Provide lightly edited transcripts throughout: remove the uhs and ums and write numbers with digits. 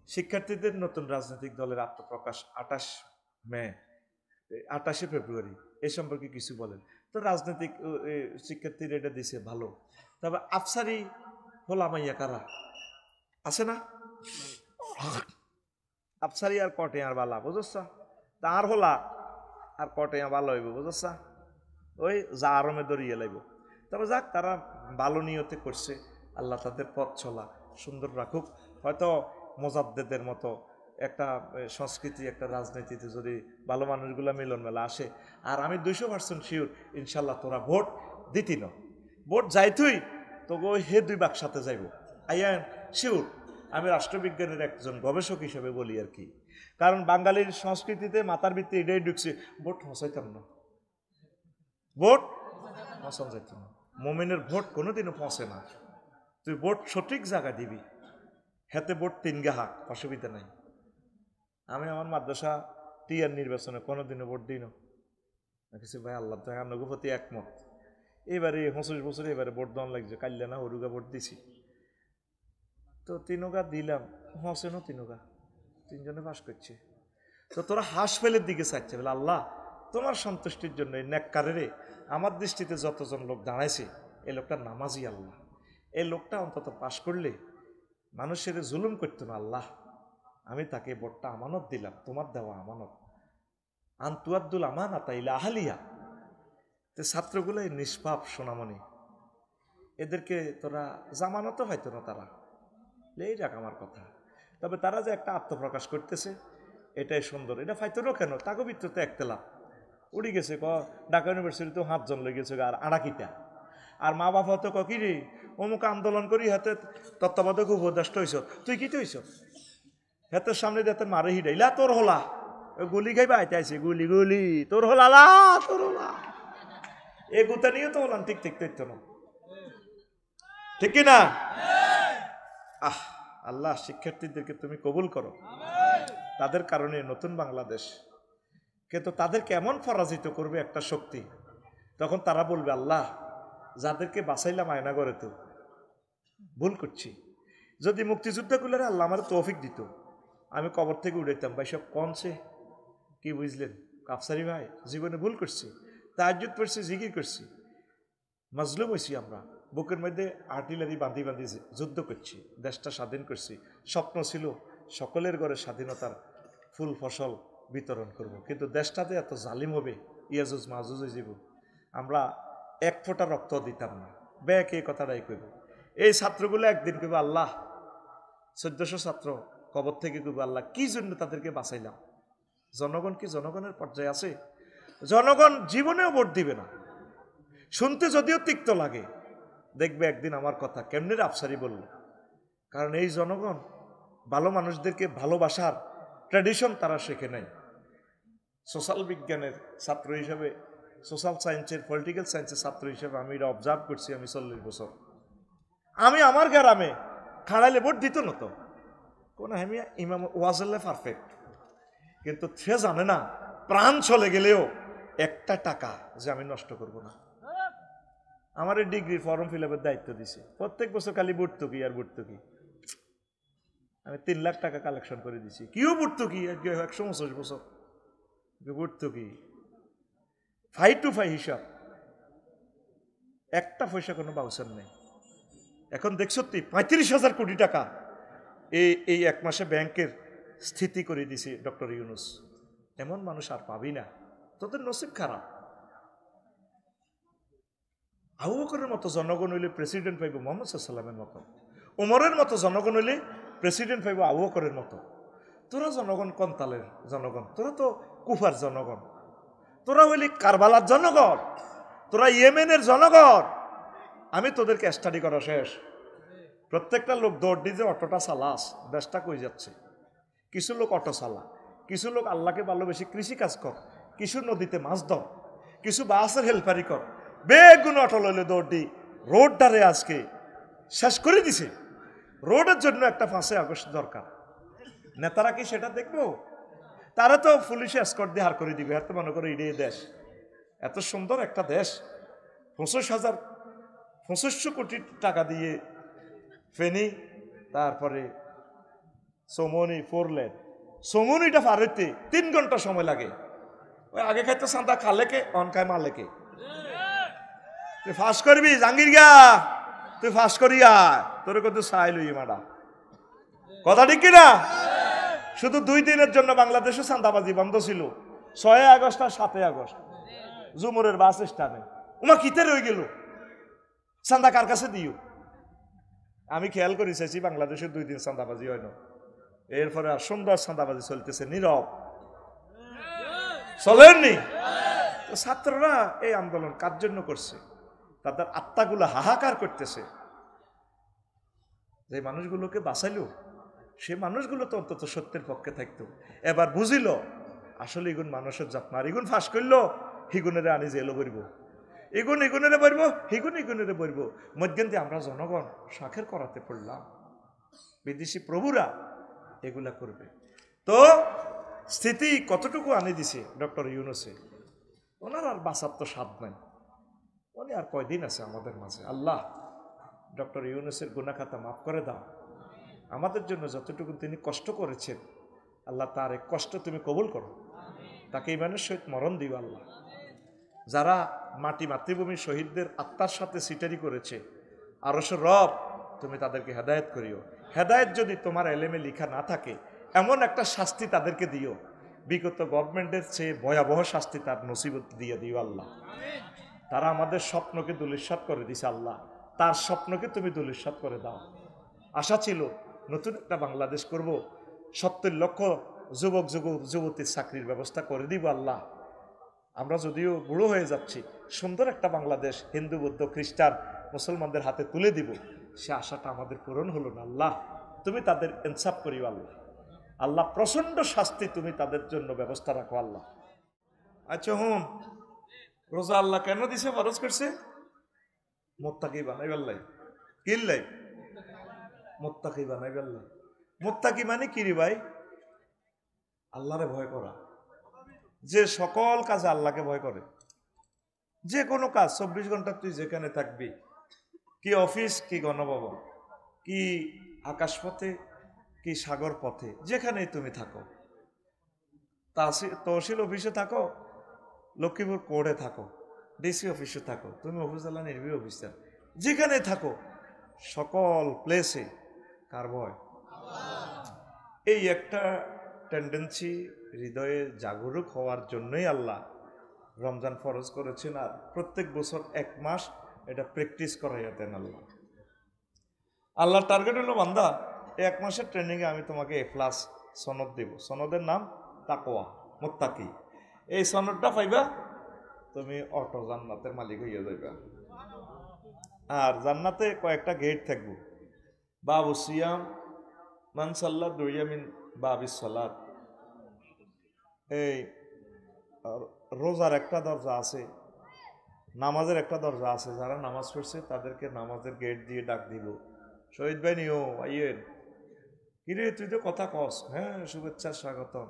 শিক্ষার্থীদের নতুন রাজনৈতিক দলের আত্মপ্রকাশ 28 ফেব্রুয়ারি এ সম্পর্কে কিছু বলেন। তো রাজনৈতিক শিক্ষার্থীরা এটা দিছে ভালো, তবে আফসারি হোলামাইয়া কারা আছে না, আফসারি আর কটে আর বালা বুঝছা, তার হোলা আর কটে ভালো হইব বুঝছা, ওই যা আরমে দরিয়ে লাগবে। তবে যাক, তারা ভালো নিয়তে করছে, আল্লাহ তাদের পথ চলা সুন্দর রাখুক। হয়তো মোজাদ্দেদের মতো একটা সংস্কৃতি, একটা রাজনীতিতে যদি ভালো মানুষগুলো মিলন মেলা আসে, আর আমি 200% শিওর ইনশাল্লাহ তোরা ভোট দিতি না, ভোট যাইতুই তো ওই হে 2 বাক সাথে যাইব আইয়ান শিওর। আমি রাষ্ট্রবিজ্ঞানের একজন গবেষক হিসেবে বলি আর কি, কারণ বাঙালির সংস্কৃতিতে মাথার ভিত্তি এটাই ঢুকছে, ভোট হসাইতাম না, ভোট পৌঁছানো যেত না। মোমেনের ভোট কোনোদিনও পৌঁছে না, তুই ভোট সঠিক জায়গা দিবি, হাতে ভোট 3 গাহা অসুবিধা নাই। আমি আমার মাদ্রাসা টিয়ার নির্বাচনে কোনোদিনও ভোট দিই না, কিছু ভাই আল্লাহ তো আপনার প্রতি একমত। এবারে 25 বছর এবারে ভোট দেওয়ান লাগছে, কাল্লা না হরুগা ভোট দিছি, তো 3 গা দিলাম, হসেনও 3 গা, 3 জনে পাস করছে। তো তোরা হাঁস ফেলের দিকে চাচ্ছে বলে আল্লাহ তোমার সন্তুষ্টির জন্য এই নেককারেরে আমার দৃষ্টিতে যতজন লোক দাঁড়াইছে, এই লোকটা নামাজি আল্লাহ, এই লোকটা অন্তত পাশ করলে মানুষের জুলুম করতো না আল্লাহ, আমি তাকে ভোটটা আমানত দিলাম, তোমার দেওয়া আমানত, আন্তুয়াদ্দুল আমানাতা ইলা আহলিয়া। তো ছাত্রগুলো নিষ্পাপ সোনামণি, এদেরকে তোরা জামানত হয়তো না, তারা এই যাক আমার কথা। তবে তারা যে একটা আত্মপ্রকাশ করতেছে এটাই সুন্দর, এটা ফাইতরও কেন তাকে ভিতরতে একতলা উড়ি গেছে, ঢাকা ইউনিভার্সিটিতে 5 জন লেগে গেছে আর আড়াকিটা, আর মা বাবা তো কিরে অমুক আন্দোলন করি হাতে তত্ত্বাবধায়ক উপদেষ্টা হইছ, তুই কি হইছ, হাতের সামনে দিয়ে মারে হিডাইলা তোর হলা, গুলি খাইবা আইতে আইছে, গুলি গুলি তোর হলা তোর হলা, এ গুতা নিয়ে তো হলাম ঠিক ঠিক তো না, ঠিক কিনা? আল্লাহ শিক্ষার্থীদেরকে তুমি কবুল করো, তাদের কারণে নতুন বাংলাদেশ, কিন্তু তাদেরকে এমন পরাজিত করবে একটা শক্তি, তখন তারা বলবে আল্লাহ যাদেরকে বাঁচাইলাম আয়না করে তো ভুল করছি, যদি মুক্তিযুদ্ধগুলোর আল্লাহ আমার তৌফিক দিত আমি কবর থেকে উড়াইতাম, ভাই সব কনছে কি বুঝলেন কাফসারি ভাই, জীবনে ভুল করছি, তাহাজ্জুদ পড়ছি, জিকির করছি, মাজলুম হয়েছি, আমরা বুকের মধ্যে আর্টিলারি বাঁধি বাঁধি যুদ্ধ করছি, দেশটা স্বাধীন করছি, স্বপ্ন ছিল সকলের ঘরে স্বাধীনতার ফুল ফসল বিতরণ করব, কিন্তু দেশটাতে এত জালিম হবে, ইয়াজুজ মাহুজ জীব, আমরা 1 ফোঁটা রক্ত দিতাম না, ব্যাক এই কথাটাই কইব। এই ছাত্রগুলো একদিন কইব আল্লাহ 1400 ছাত্র কবর থেকে কইব আল্লাহ কি জন্য তাদেরকে বাঁচাইলাম, জনগণ কি জনগণের পর্যায়ে আছে? জনগণ জীবনেও ভোট দিবে না, শুনতে যদিও তিক্ত লাগে, দেখবে একদিন আমার কথা কেমনে আফসারি বলল, কারণ এই জনগণ ভালো মানুষদেরকে ভালোবাসার ট্র্যাডিশন তারা শেখে নাই। সোশ্যাল বিজ্ঞানের ছাত্র হিসেবে, সোশ্যাল সায়েন্সের, পলিটিক্যাল সায়েন্সের ছাত্র হিসেবে আমি এটা অবজার্ভ করছি, আমি 40 বছর, আমি আমার গ্রামে খাড়াইলে ভোট দিত না তো কোন হেমিয়া ইমাম ওয়াজল্লে পারফেক্ট, কিন্তু সে জানে না প্রাণ চলে গেলেও একটা টাকা যে আমি নষ্ট করব না। আমার এই ডিগ্রি ফর্ম ফিল আপের দায়িত্ব দিছে, প্রত্যেক বছর খালি ভর্তুকি আর ভর্তুকি, আমি 3 লাখ টাকা কালেকশন করে দিছি, কিও ভর্তুকি 129 বছর ভর্তুকি, 5 to 5 হিসাব, একটা পয়সা কোনো বাউচার নেই। এখন দেখছো 35,000 কোটি টাকা এই 1 মাসে ব্যাংকের স্থিতি করে দিছে ডক্টর ইউনুস। এমন মানুষ আর পাবি না, তোদের নসিব খারাপ। আবু বকরের মতো জনগণ হইলে প্রেসিডেন্ট পাইব মোহাম্মদ সাল্লামের মতো, উমরের মতো জনগণ হইলে প্রেসিডেন্ট পাইব আবু বকরের মতো। তোরা জনগণ কন্তালের জনগণ, তোরা তো কুফার জনগণ, তোরা হইলি কারবালার জনগণ, তোরা ইয়েমেনের জনগণ। আমি তোদেরকে স্টাডি করা শেষ, প্রত্যেকটা লোক দৌড় দিয়ে যে অটোটা চালাস, দেশটা কই যাচ্ছে। কিছু লোক অটো চালা, কিছু লোক আল্লাহকে ভালোবেসে কৃষি কাজ কর, কিছু নদীতে মাছ ধর, কিছু বাসের হেল্পারি কর, বেগুন অটো লইলে দৌড় দি রোডটারে আজকে শেষ করে দিছে। রোডের জন্য একটা 5 আগস্ট দরকার, নেতারা কি সেটা দেখবো? তারা তো পুলিশে এসকর্ট দিয়ে হার করে দিবে, এত মনে করে এই দেশ এত সুন্দর একটা দেশ, 25,000 কোটি টাকা দিয়ে ফেনী, তারপরে সমনি 4 লেন সমনিটা পার হইতে 3 ঘন্টা সময় লাগে। ওই আগে খাইতো চান্দা খালে কে অন খায় মালে কে। তুই ফাঁস করবি জাঙ্গির গা, তুই ফাঁস করিয়া তোর কত চাই লই মাডা, কথা ঠিক কিনা? শুধু 2 দিনের জন্য বাংলাদেশে চাঁদাবাজি বন্ধ ছিল, 6 আগস্ট আর 7 আগস্ট জুমুরের বাস স্ট্যান্ডে। উমা কিতে রয়ে গেল, চাঁদা কার কাছে দিও? আমি খেয়াল করে চাইছি বাংলাদেশে 2 দিন চাঁদাবাজি হয় না, এরপরে আর সুন্দর চাঁদাবাজি চলতেছে, নীরব চলেননি। ছাত্ররা এই আন্দোলন কার জন্য করছে? তাদের আত্মাগুলো হাহাকার করতেছে, যে মানুষগুলোকে বাঁচাইল সে মানুষগুলো তো অন্তত সত্যের পক্ষে থাকতো। এবার বুঝিল আসলে এগুন মানুষের জাত না, এগুন ফাঁস করলো হিগুনেরে আনি জেলও বলবো, এগুন এগুনেরে বলব, হিগুন এগুনেরে বলব। মধ্যে আমরা জনগণ শাখের করাতে পড়লাম, বিদেশি প্রভুরা এগুলা করবে। তো স্থিতি কতটুকু আনি দিছে ডক্টর ইউনূসে, ওনার আর বাঁচার তো স্বাদ নাই, উনি আর কয়দিন আছে আমাদের মাঝে। আল্লাহ ডক্টর ইউনূসের গুনাহ খাতা মাফ করে দাও, আমাদের জন্য যতটুকু তিনি কষ্ট করেছেন আল্লাহ তার এক কষ্ট তুমি কবুল করো, তাকে ইমানের সহিত মরণ দিও আল্লাহ। যারা মাতৃভূমির শহীদদের আত্মার সাথে সিটারি করেছে, আরশের রব তুমি তাদেরকে হেদায়েত করিও। হেদায়েত যদি তোমার এলেমে লেখা না থাকে এমন একটা শাস্তি তাদেরকে দিও, বিগত গভর্নমেন্টের চেয়ে ভয়াবহ শাস্তি তার নসিবত দিয়ে দিও আল্লাহ। তারা আমাদের স্বপ্নকে দুলিশ্বাত করে দিছে আল্লাহ, তার স্বপ্নকে তুমি দুলিশ্বাত করে দাও। আশা ছিল নতুন একটা বাংলাদেশ করব, 70 লক্ষ যুবক যুবতীর চাকরির ব্যবস্থা করে দিব আল্লাহ। আমরা যদিও বুড়ো হয়ে যাচ্ছি, সুন্দর একটা বাংলাদেশ হিন্দু বৌদ্ধ খ্রিস্টান মুসলমানদের হাতে তুলে দিব, সে আশাটা আমাদের পূরণ হলো না। আল্লাহ তুমি তাদের ইনসাফ করিও আল্লাহ, আল্লাহ প্রচন্ড শাস্তি তুমি তাদের জন্য ব্যবস্থা রাখো আল্লাহ। আচ্ছা হুন, রোজা আল্লাহ কেন দিছে, ফরজ করছে? মুত্তাকি বানাইবার লাই, কিল্লাই মুত্তাকি বানাইবার লাই। মুত্তাকি মানে কি রে ভাই? আল্লাহরে ভয় করা, যে সকল কাজে আল্লাহকে ভয় করে। যে কোনো কাজ 24 ঘন্টা তুই যেখানে থাকবি, কি অফিস কি গণভবন কি আকাশপথে কি সাগর পথে, যেখানেই তুমি থাকো, তহসিল অফিসে থাকো, লক্ষ্মীপুর কোর্টে থাকো, ডিসি অফিসে থাকো, তুমি উপজেলা নির্বাহী অফিসার, যেখানে থাকো সকল প্লেসে কার ভয়? এই একটা টেন্ডেন্সি হৃদয়ে জাগরুক হওয়ার জন্যই আল্লাহ রমজান ফরজ করেছেন, আর প্রত্যেক বছর 1 মাস এটা প্র্যাকটিস করাইয়া দেন আল্লাহ। আল্লাহর টার্গেট হলো বান্দা 1 মাসের ট্রেনিংয়ে আমি তোমাকে A+ সনদ দেব, সনদের নাম তাকওয়া মুত্তাকি। এই সনদটা পাইবা তুমি অটো জান্নাতের মালিক হইয়া যাইবা। আর জান্নাতে কয়েকটা গেট থাকবো, বাবু সিয়াম মান সাল্লাত দুইয়ামিন বাবিস সালাত। এই রোজার একটা দরজা আছে, নামাজের একটা দরজা আছে, যারা নামাজ পড়ছে তাদেরকে নামাজের গেট দিয়ে ডাক দিব, শহীদ ভাই নিও আইয়েন, কিরে তুই তো কথা কস, হ্যাঁ শুভেচ্ছা স্বাগতম।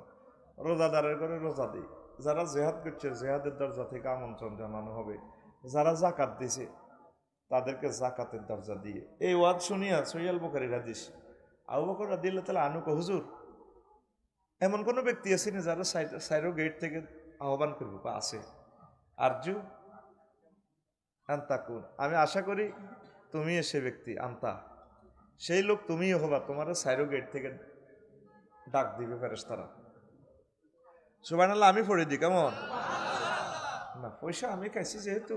রোজাদারের করে রোজা দিই, যারা জেহাদ করছে জেহাদের দরজা থেকে আমন্ত্রণ জানানো হবে, যারা জাকাত দিছে তাদেরকে জাকাতের দরজা দিয়ে। এই ওয়াজ শুনিয়া সহিহ বুখারীর হাদিস, আবু বকর রাদিয়াল্লাহু তাআলা আনহু হুজুর এমন কোনো ব্যক্তি আছে না যারা সাইরো গেট থেকে আহ্বান করবো? আছে। আরজু আন্তাকুন, আমি আশা করি তুমি সে ব্যক্তি, আন্তা সেই লোক তুমিই হবা, তোমার সাইরো গেট থেকে ডাক দিবে ফেরেশতারা। সুবহানাল্লাহ, আমি পড়ে দিই কেমন না, পয়সা আমি খাইছি যেহেতু,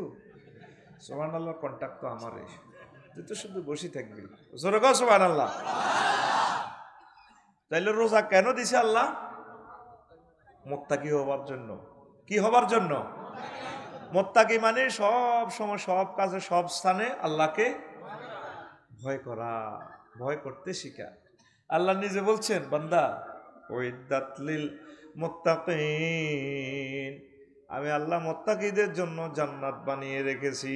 সুবহানাল্লাহ কন্ট্যাক্ট তো আমারই, তুই তো শুধু বসে থাকবি, জোরে কও সুবহানাল্লাহ। তাইলে রোজা কেন দিছে আল্লাহ? মুত্তাকি হবার জন্য। কি হবার জন্য? মুত্তাকি মানে সব সময় সব কাজে সব স্থানে আল্লাহকে ভয় করা, ভয় করতে শিখা। আল্লাহ নিজে বলছেন বান্দা উইদ্দাত লিল মুত্তাকিন, আমি আল্লাহ মুত্তাকিদের জন্য জান্নাত বানিয়ে রেখেছি।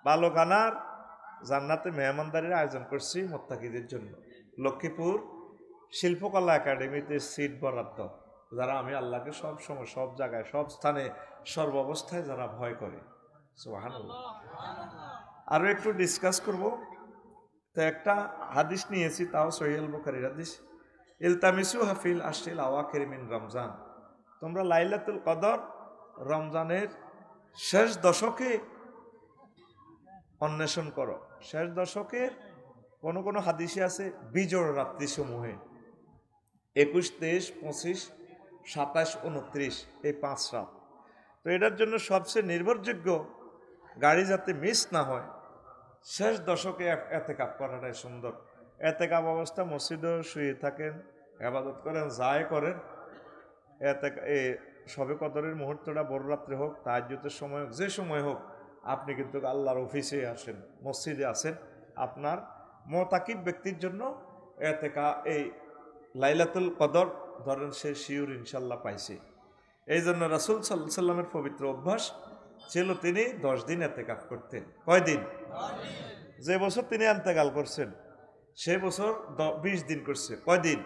ভালো খানার জান্নাতে মেহমানদারির আয়োজন করছি মুত্তাকিদের জন্য। লক্ষ্মীপুর শিল্পকলা একাডেমিতে সিট বরাদ্দ, যারা আমি আল্লাহকে সব সময় সব জায়গায় সব স্থানে সর্বাবস্থায় যারা ভয় করে। সুবহানাল্লাহ। আরো একটু ডিসকাস করব, তো একটা হাদিস নিয়েছি, তাও সহিহ বুখারীর হাদিস, ইলতামিসু হাফিল আশরিল আওয়াখির মিন রমজান, তোমরা লাইলাতুল কদর রমজানের শেষ দশকে অন্বেষণ করো। শেষ দশকের কোনো কোনো হাদিসে আছে বিজোড় রাত্রি সমূহে, 21, 23, 25, 27, 29 এই 5 রাত। তো এটার জন্য সবচেয়ে নির্ভরযোগ্য, গাড়ি যাতে মিস না হয়, শেষ দশকে এতেকাফ করাটাই সুন্দর। এতেকাফ অবস্থা মসজিদে শুয়ে থাকেন, ইবাদত করেন, যাই করেন, সবে কদরের মুহূর্তটা বড় রাত্রে হোক, তাহাজ্জুদের সময় হোক, যে সময় হোক, আপনি কিন্তু আল্লাহর অফিসে আসেন, মসজিদে আসেন। আপনার মুতাকিব ব্যক্তির জন্য এই লাইলাতুল কদর ধরেন সে শিওর ইনশাল্লাহ পাইছে। এই জন্য রাসূল সাল্লাল্লাহু আলাইহি সাল্লামের পবিত্র অভ্যাস ছিল তিনি 10 দিন ইতিকাফ করতেন। কয় দিন? যে বছর তিনি ইন্তেকাল করছেন সে বছর 20 দিন করছে। কয় দিন?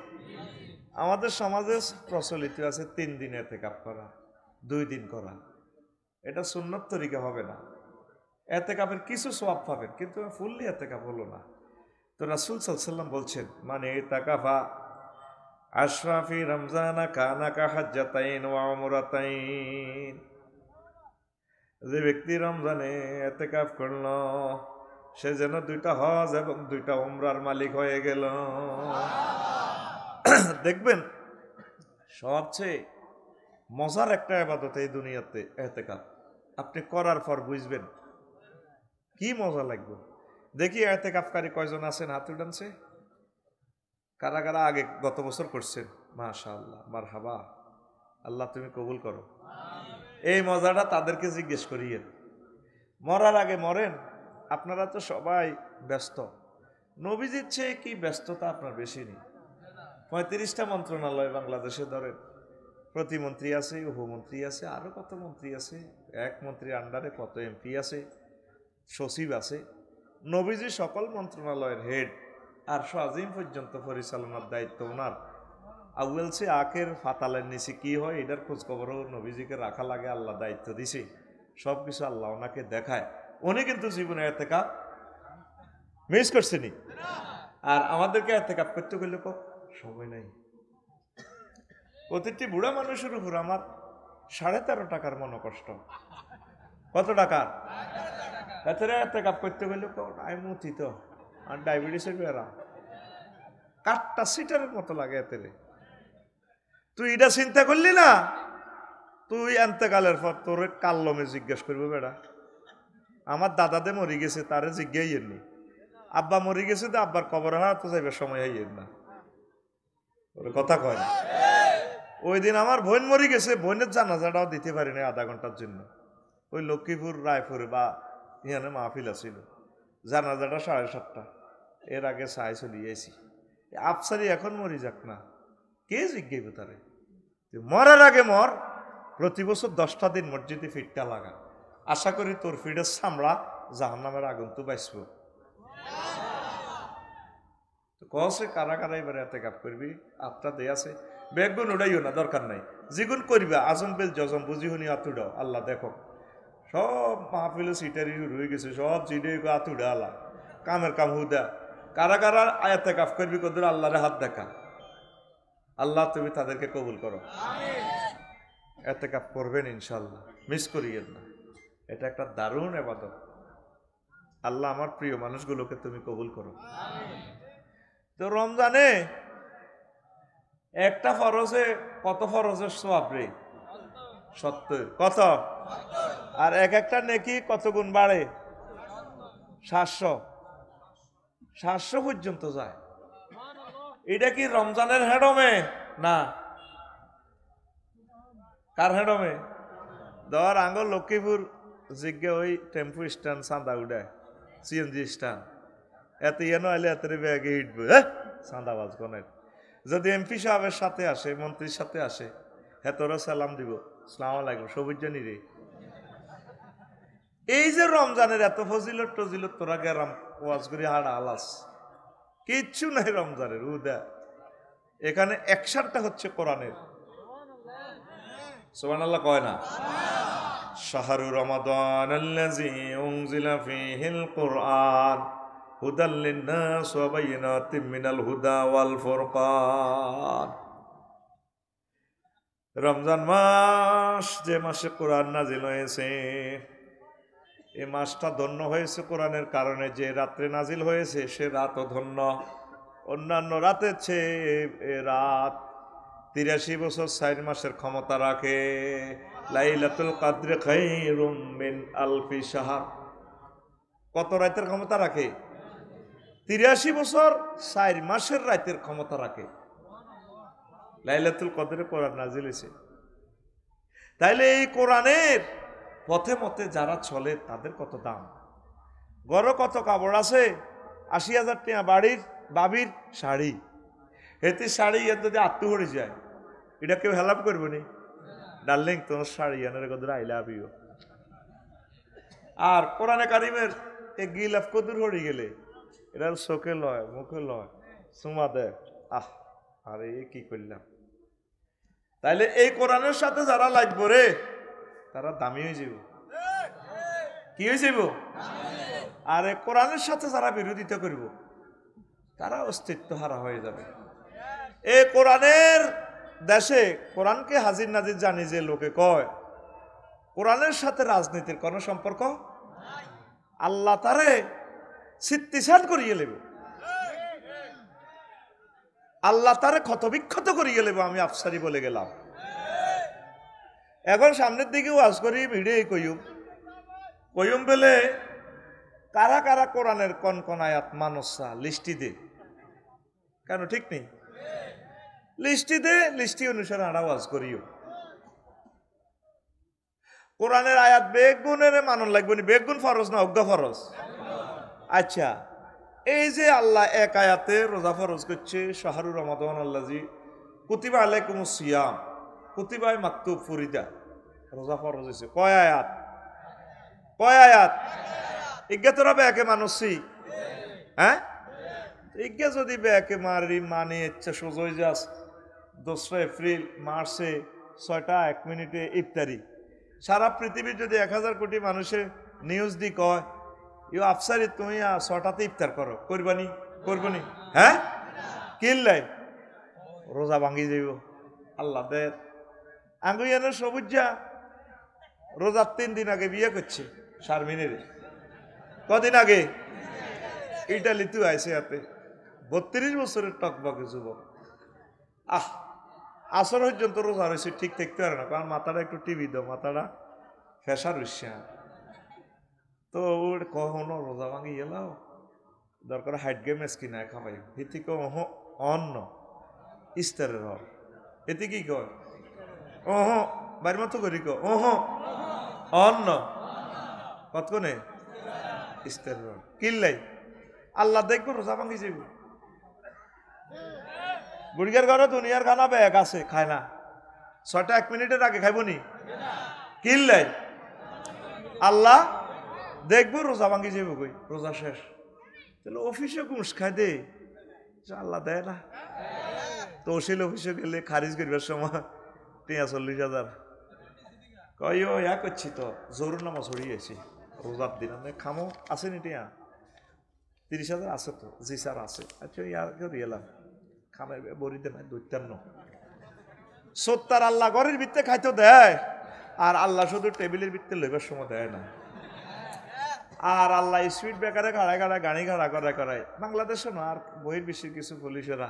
আমাদের সমাজে প্রচলিত আছে 3 দিন ইতিকাফ করা, 2 দিন করা। এটা সুন্নত তরিকা হবে না। ইতিকাফের কিছু সওয়াব পাবেন, কিন্তু ফুললি ইতিকাফ হলো না। তো রাসূল সাল্লাল্লাহু আলাইহি সাল্লাম বলছেন, মানে ইতিকাফা আশরাফি রমজানা কানা কা হাজ্জাতাইন ওয়া উমরাতাইন, যে ব্যক্তি রমজানে ইতিকাফ করল সে যেন 2টা হজ এবং 2টা উমরার মালিক হয়ে গেল। দেখবেন সবচেয়ে মজার একটা ইবাদত এই দুনিয়াতে ইতিকাফ। আপনি করার পর বুঝবেন কি মজা লাগবে। দেখি ইতিকাফকারী কয়জন আছেন, হাত উঠানছে। কারা কারা আগে গত বছর করছেন? মাশাআল্লাহ, মারহাবা, আল্লাহ তুমি কবুল করো। এই মজাটা তাদেরকে জিজ্ঞেস করিয়েন। মরার আগে মরেন। আপনারা তো সবাই ব্যস্ত, নবীজির চেয়ে কি ব্যস্ততা আপনার বেশি নেই? 35টা মন্ত্রণালয় বাংলাদেশে ধরেন, প্রতিমন্ত্রী আছে, উপমন্ত্রী আছে, আরো কত মন্ত্রী আছে, এক মন্ত্রীর আন্ডারে কত এমপি আছে, সচিব আছে। নবীজি সকল মন্ত্রণালয়ের হেড, আর আজিম পর্যন্ত পরিচালনার দায়িত্ব ওনার। আউয়াল সে আখের ফাতালের নিচে কি হয় এটার খোঁজ খবরও নবীজিকে রাখা লাগে, আল্লাহ দায়িত্ব দিছে। সবকিছু আল্লাহ ওনাকে দেখায়। উনি কিন্তু জীবনে ইতিকাফ মিস করছেনি। আর আমাদেরকে ইতিকাফ করতে গেলে সময় নাই। প্রতিটি বুড়া মানুষের উপর আমার 13.5 টাকার মনোকষ্ট। কত টাকা? এতে ইতিকাফ করতে গেলে আমি মতি তো, আর ডায়াবেটিসের বেড়া কাঠটা সিটারের মতো লাগে। এতে তুই এটা চিন্তা করলি না, তুই ইন্তেকালের পর তোর কাল্লমে জিজ্ঞেস করবো বেড়া। আমার দাদাদে মরি গেছে, তারে জিজ্ঞাইয়েন নি। আব্বা মরি গেছে, তো আব্বার কবর হারাতে যাইবে সময় হইয়েন না, কথা কয় না। ওই দিন আমার বোন মরি গেছে, বোনের জানাজাটাও দিতে পারি না আধা ঘন্টার জন্য। ওই লক্ষ্মীপুর রায়পুরে বা ইহানে মাহফিল আছিল, জানাজাটা 7:30। এর আগে চাই চলিয়েছি। আফসারি এখন মরি যাক না, কে জিজ্ঞাইব তারে? মরার আগে মর। প্রতি বছর 10টা দিন মসজিদে ফিটটা লাগা। আশা করি তোর ফিটের চামড়া জাহান্নামের আগুন তো বাঁচব। কসে কারা কারা এবারে ইতিকাফ করবি? আপনার দেয় আছে, বেগুন উড়াইও না, দরকার নাই। যেগুন করবা আজম বেল জজম বুঝি শুনি আতুড়াও। আল্লাহ দেখো সব মাহফিলে সিটারি রয়ে গেছে, সব চিড়ে আতুড়া আল্লাহ কামের কাম হুদা। কারা কারা ইতিকাফ করবি কদর আল্লাহরে হাত দেখা। আল্লাহ তুমি তাদেরকে কবুল করো। ইতিকাফ করবেন ইনশাআল্লাহ, মিস করিয়েন না। এটা একটা দারুণ ইবাদত। আল্লাহ আমার প্রিয় মানুষগুলোকে তুমি কবুল করো। তো রমজানে একটা ফরজে কত ফরজের সওয়াব রে? 70। কত? আর এক একটা নেকি কত গুণ বাড়ে? 700 পর্যন্ত যায়। এটা কি রমজানের হেডমে? না। কার হেডমে? ধর আঙ্গল লক্ষ্মীপুর জিজ্ঞে ওই টেম্পু স্ট্যান্ড চাঁদা উঠায়, সিএনজি স্ট্যান্ড, এত ইয়েন আইলে এত ব্যাগে হিটবে চাঁদাবাজ গনের। যদি এমপি সাহেবের সাথে আসে, মন্ত্রীর সাথে আসে, হ্যাঁ তোরা সালাম দিব, সালাম আলাইকুম, সবুজ জানি রে। এই যে রমজানের এত ফজিলত টজিলত, তোরা গেরাম ওয়াজ করি হাড়া আলাস, কিচ্ছু নাই রমজানের। উদা এখানে অ্যাকশনটা হচ্ছে কোরআনের। সুবহানাল্লাহ কয় না? শাহরু রমাদান আল্লাযী উনজিলা ফীহিল কুরআন, হুদাল লিন্নাস ওয়া বাইয়িনাতিম মিনাল হুদা ওয়াল ফুরকান। রমজান মাস, যে মাসে কোরআন নাজিল হয়েছে, এই মাসটা ধন্য হয়েছে কোরআনের কারণে। যে রাত্রে নাজিল হয়েছে সে রাতও ধন্য। অন্যান্য রাতের চেয়ে এ রাত 83 বছর 4 মাসের ক্ষমতা রাখে। লাইলাতুল কদর খায়রুম মিন আলফি শাহর। কত রাতের ক্ষমতা রাখে? 83 বছর 4 মাসের রাতের ক্ষমতা রাখে। লাইলাতুল কদরে কোরআন নাজিল হয়েছে। তাইলে এই কোরআনের পথে মতে যারা চলে তাদের কত দাম। গড় কত কাপড় আছে? 80,000 টাকা বাড়ির বাবির শাড়ি। হেতে শাড়ি এর যদি আত্মু হয়ে যায়, এটা কেউ হেল্প করবো নি? ডার্লিং তোমার শাড়ি এনের কদর আই লাভ ইউ। আর কোরআনে কারিমের এ গিলাফ কদর হয়ে গেলে এটার চোখে লয়, মুখে লয়, সুমা দেয়। আরে কি করলাম। তাইলে এই কোরআনের সাথে যারা লাগবো রে, তারা দামি হয়ে যাব। কি হয়ে যাব? আর এই কোরআনের সাথে যারা বিরোধিতা করব, তারা অস্তিত্ব হারা হয়ে যাবে। এই কোরআনের দেশে কোরআনকে হাজির নাজির জানি যে লোকে কয়, কোরআনের সাথে রাজনীতির কোনো সম্পর্ক আল্লাহ তারে সিত্তিসাত করিয়ে নেব, আল্লাহ তারে ক্ষতবিক্ষত করিয়ে নেব। আমি আফসারি বলে গেলাম। এখন সামনের দিকে ওয়াজ করি, ভিডিও কইম বলে কারা কারা কোরআনের কোন কোন আয়াত মানুষা লিস্টি দে। কেন ঠিক নেই? লিস্টি দে, লিস্টি অনুসারে আমরা ওয়াজ করিও। কোরআনের আয়াত বেগুনের মানন লাগবে না। বেগুন ফরজ না অজ্ঞা ফরজ? আচ্ছা, এই যে আল্লাহ এক আয়াতে রোজা ফরজ করছে, শাহরুর রমাদান আল্লাজি কুতিবা আলাইকুমুস সিয়াম, কুতিবায় মাকতুব ফরিদা, রোজা ফরজ হয়েছে। কয় আয়াত? কয় আয়াত? ইজ্ঞা তোরা বেকে মানুষই, হ্যাঁ ইজ্ঞা যদি বেকে মারি মানে ইচ্ছা সোজই যাস 2 এপ্রিল মার্চে 6:01 ইফতারি। সারা পৃথিবীর যদি 1000 কোটি মানুষের নিউজ দি কয় ইউ আফসারি তুমি 6টাতে ইফতার করো, করবানি? করবনি? হ্যাঁ কিল্লাই রোজা ভাঙ্গি যাইব। আল্লাহ দের আঙ্গুইয়ানের সবুজা রোজার 3 দিন আগে বিয়ে করছে শারমিনের। কদিন আগে? ইটালিতে আইসে হাতে 32 বছরের টকবকে যুবক। আসর পর্যন্ত রোজা রয়েছে, ঠিক থাকতে পারে না, কারণ মাথাটা একটু টিভি দাও, মাথাটা ফেসার রয়েছে। তো ওর কখনো রোজা ভাঙি গেলাও দরকার হাইট গেম কিনা খাবাই এতে কহ অন্ন ইস্তারের হর এতে কি কয় বাড়ির মতো করি অন্ন কতক্ষণে ইস্তারের হর কিনলাই আল্লাহ দেখবো রোজা ভাঙি যাব। বুড়িয়ার ঘরে দুনিয়ার খানা ব্যাগ আছে, খায় না। 6:01 আগে খাইব নি? কিনলাই আল্লাহ দেখবো রোজা ভাঙ্গি যাব। কই রোজা শেষ, তাহলে অফিসে ঘুষ খাই দে, আল্লাহ দেয় না। তহসিল অফিসে গেলে খারিজ করবার সময় 40,000 কই ইয়া করছি তো জরুর নামা ছড়িয়েছি রোজার দিন আমি খামো আছে নি টিয়া 30,000 আছে তো? জি স্যার আছে। আচ্ছা ইয়ার কেউ এলাম খামে বড়িতে নাই দৈত্যান্ন সত্তার আল্লাহ ঘরের ভিত্তে খাইতে দেয়, আর আল্লাহ শুধু টেবিলের ভিত্তে লইবার সময় দেয় না। আর আল্লাহ স্পিড ব্রেকারে গাড়ায় গাড়ায় গাড়ি ঘাড়া করায় বাংলাদেশে না, আর বহির বিশ্বের কিছু পুলিশেরা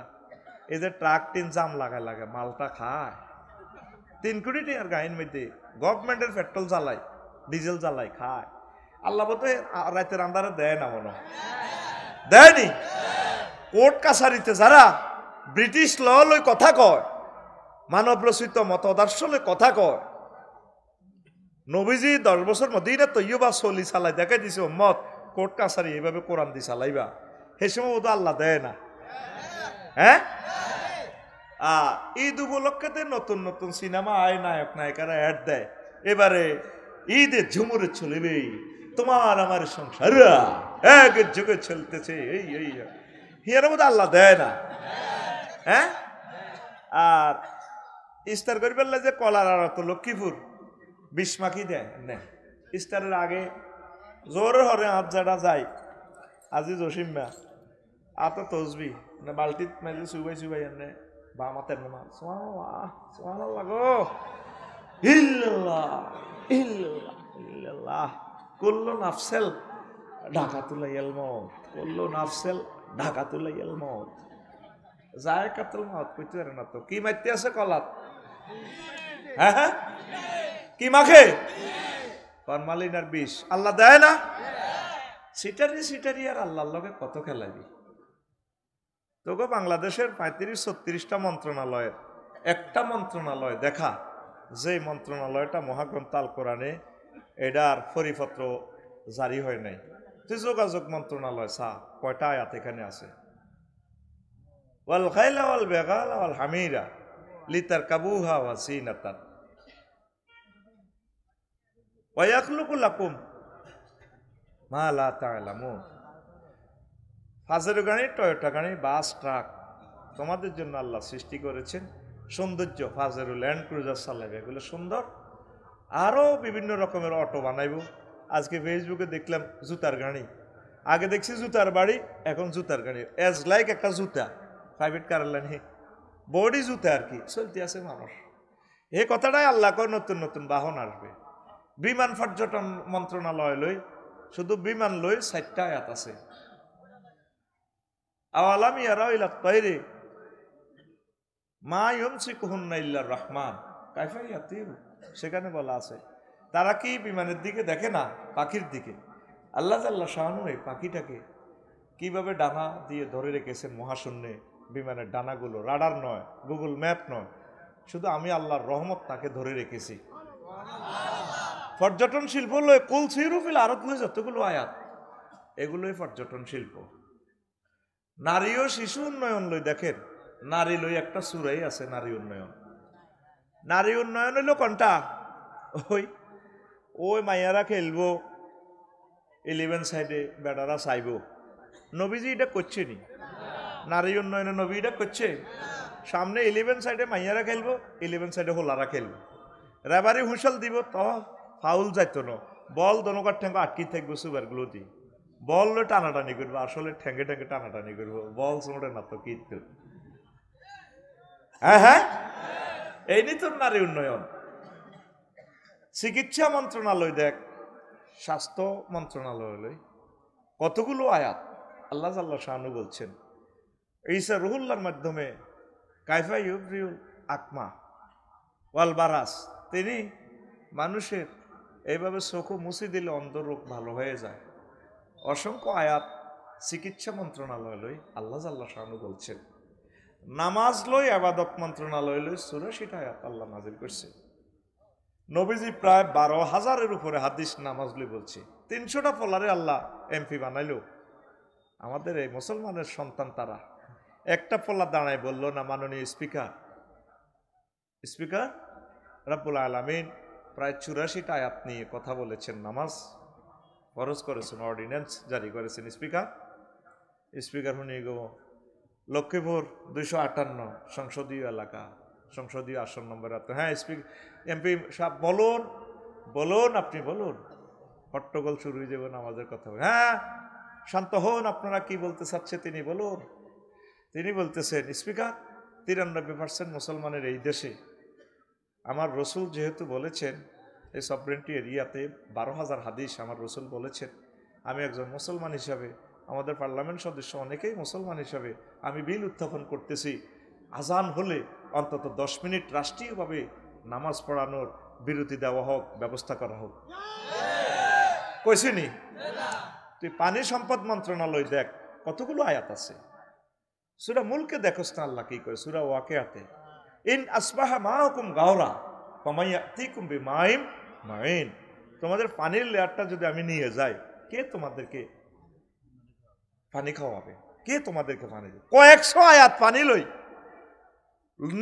এদের ট্রাক টিন জাম লাগায় মালটা খায় 3 কোটি টাকার গাড়ির মধ্যে গভর্নমেন্টের পেট্রোল জ্বালায়, ডিজেল জ্বালায়, খায়। আল্লাহ বলতে রাতের আন্ধারে দেয় না, মনে দেয়নি। কোর্ট কাছারিতে যারা ব্রিটিশ ল লই কথা কয়, মানব রচিত মতাদর্শ লই কথা কয়, নবীজি 10 বছর মদিনা তৈয়বা চলি চালাই দেখাই দিছে উম্মত কোর্ট কাছারি এইভাবে কোরআন দি চালাইবা, সেই সময় বোধ আল্লাহ দেয় না। হ্যাঁ ঈদ উপলক্ষে নতুন নতুন সিনেমা আয়, নায়ক নায়িকারা অ্যাড দেয়। এবারে ঈদের ঝুমুরে চলবে তোমার আমার সংসার এক যুগে চলতেছে, এই হিয়ার মধ্যে আল্লাহ দেয় না। হ্যাঁ আর ইস্তার করি বললে যে কলার আর তো লক্ষ্মীপুর 20 মাখি দেয় না ইস্তারের আগে জোর হরে হাত যারা যায় আজি জসিম্মা আত তসবি না বালতিত মাঝে চুবাই এনে বা আমাদের নামা সুবহানাল্লাহ গো ইল্লাল্লাহ ইল্লাল্লাহ ইল্লাল্লাহ কুল্লু নাফসেল ঢাকাতুলাইয়াল মউত কুল্লু নাফসেল ঢাকাতুলাইয়াল মউত যায়কাতুল মউত কইতে পারে না তো কি মাইতে আছে কলাত হ্যাঁ কি মাখে ফরমালিন আর বিষ আল্লাহ দেয় না সিটারি আর আল্লাহর লগে কত খেলাবি তোকে বাংলাদেশের 35-36টা মন্ত্রণালয়ের একটা মন্ত্রণালয় দেখা যে মন্ত্রণালয়টা মহাগ্রন্থ আল কোরআনে এটার পরিপত্র জারি হয় নাই তুই যোগাযোগ মন্ত্রণালয় চা কয়টা আয়াত এখানে আছে ওয়াল খাইলা ওয়াল বেগালা ওয়াল হামিরা লিতারকাবুহা ওয়া জিনাতান ওয়া ইয়াখলুকু লাকুম মা লা তা'লামুন ফাজেরো গাড়ি টয়োটা গাড়ি বাস ট্রাক তোমাদের জন্য আল্লাহ সৃষ্টি করেছেন সৌন্দর্য ফাজেরো ল্যান্ড ক্রুজার চালাবে এগুলো সুন্দর আরও বিভিন্ন রকমের অটো বানাইব আজকে ফেসবুকে দেখলাম জুতার গাড়ি আগে দেখছি জুতার বাড়ি এখন জুতার গাড়ি এজ লাইক একটা জুতা প্রাইভেট কার লাইনে বডি জুতা আর কি চলতে আছে মানুষ এই কথাটাই আল্লাহ কয় নতুন নতুন বাহন আসবে বিমান পর্যটন মন্ত্রণালয় লই শুধু বিমান লই 4টা আয়াত আছে আওয়ালাম ইয়ারাউ ইলা তায়রি মা ইউমসিকুহুন্না ইল্লার রহমান কাইফা ইয়াতিরু সেখানে বলা আছে তারা কি বিমানের দিকে দেখে না পাখির দিকে আল্লাহ জাল্লা শাআনু এই পাখিটাকে কিভাবে ডানা দিয়ে ধরে রেখেছেন মহাশূন্যে বিমানের ডানাগুলো রাডার নয় গুগল ম্যাপ নয় শুধু আমি আল্লাহর রহমত তাকে ধরে রেখেছি পর্যটন শিল্প লয় কুল সিরুফিল আরত লয় যতগুলো আয়াত এগুলোই পর্যটন শিল্প নারী ও শিশু উন্নয়ন লই দেখেন নারী লই একটা সূরাই আছে নারী উন্নয়ন হইল কোনটা ওই মাইয়ারা খেলবো 11 সাইডে বেড়ারা চাইব নবীজি এটা করছে নি নারী উন্নয়নে নবী এটা করছে সামনে 11 সাইডে মাইয়ারা খেলবো 11 সাইডে হোলারা খেলবো রেবারি হুঁশাল দিব তো ফাউল যাইতো না বল দনকার ঠ্যাঙ্গ আটকি থাকবো সুপারগুলো দি বল টানাটানি করবো আসলে ঠ্যাঙ্গে ঠ্যাঙ্গে টানাটানি করবো বল চোড়ে না তো কিন্তু হ্যাঁ এই নি তোর নারী উন্নয়ন চিকিৎসা মন্ত্রণালয় দেখ স্বাস্থ্য মন্ত্রণালয় কতগুলো আয়াত আল্লাহ জাল্লা শাআনু বলছেন ঈসা রুহুল্লাহর মাধ্যমে কাইফা ইউবরিউল আকমা ওয়াল বারাস তিনি মানুষের এইভাবে চোখও মুছে দিলে অন্ধরোগ ভালো হয়ে যায় অসংখ্য আয়াত চিকিৎসা মন্ত্রণালয় লই আল্লাহ জাল্লা শাআনু বলছেন নামাজ লই ইবাদত মন্ত্রণালয় লই 84টা আয়াত আল্লাহ নাযিল করছে নবীজি প্রায় 12,000-এর উপরে হাদিস নামাজ লই বলছে 300টা ফলারে আল্লাহ এমপি বানাইলো আমাদের এই মুসলমানের সন্তান তারা একটা ফলা দাঁড়ায় বলল না মাননীয় স্পিকার রব্বুল আলামিন প্রায় 84টা আয়াত নিয়ে কথা বলেছেন নামাজ ফরজ করেছেন অর্ডিন্যান্স জারি করেছেন স্পিকার শুনে গো লক্ষ্মীপুর 258 সংসদীয় এলাকা সংসদীয় আসন নম্বর হ্যাঁ এমপি সাহেব বলুন আপনি বলুন হট্টগোল শুরু হয়ে যাবে নামাজের কথা হ্যাঁ শান্ত হন আপনারা কি বলতে চাচ্ছে তিনি বলতেছেন স্পিকার 93% মুসলমানের এই দেশে আমার রসুল যেহেতু বলেছেন এই সভরেন্টি এরিয়াতে 12,000 হাদিস আমার রসুল বলেছেন আমি একজন মুসলমান হিসাবে আমাদের পার্লামেন্ট সদস্য অনেকেই মুসলমান হিসাবে আমি বিল উত্থাপন করতেছি আজান হলে অন্তত 10 মিনিট রাষ্ট্রীয়ভাবে নামাজ পড়ানোর বিরতি দেওয়া হোক ব্যবস্থা করা হোক কইছিনি তুই পানি সম্পদ মন্ত্রণালয় দেখ কতগুলো আয়াত আছে সূরা মুলকে দেখোস না আল্লাহ কি কয় সূরা ওয়াকিয়াতে ইন আসবাহা মাউকুম গাওরা ফামায়াতিকুম বিমাইম মাইন তোমাদের পানির লেয়ারটা যদি আমি নিয়ে যাই কে তোমাদেরকে পানি খাওয়াবে কে তোমাদেরকে পানি দেবে কয়েকশো আয়াত পানি লই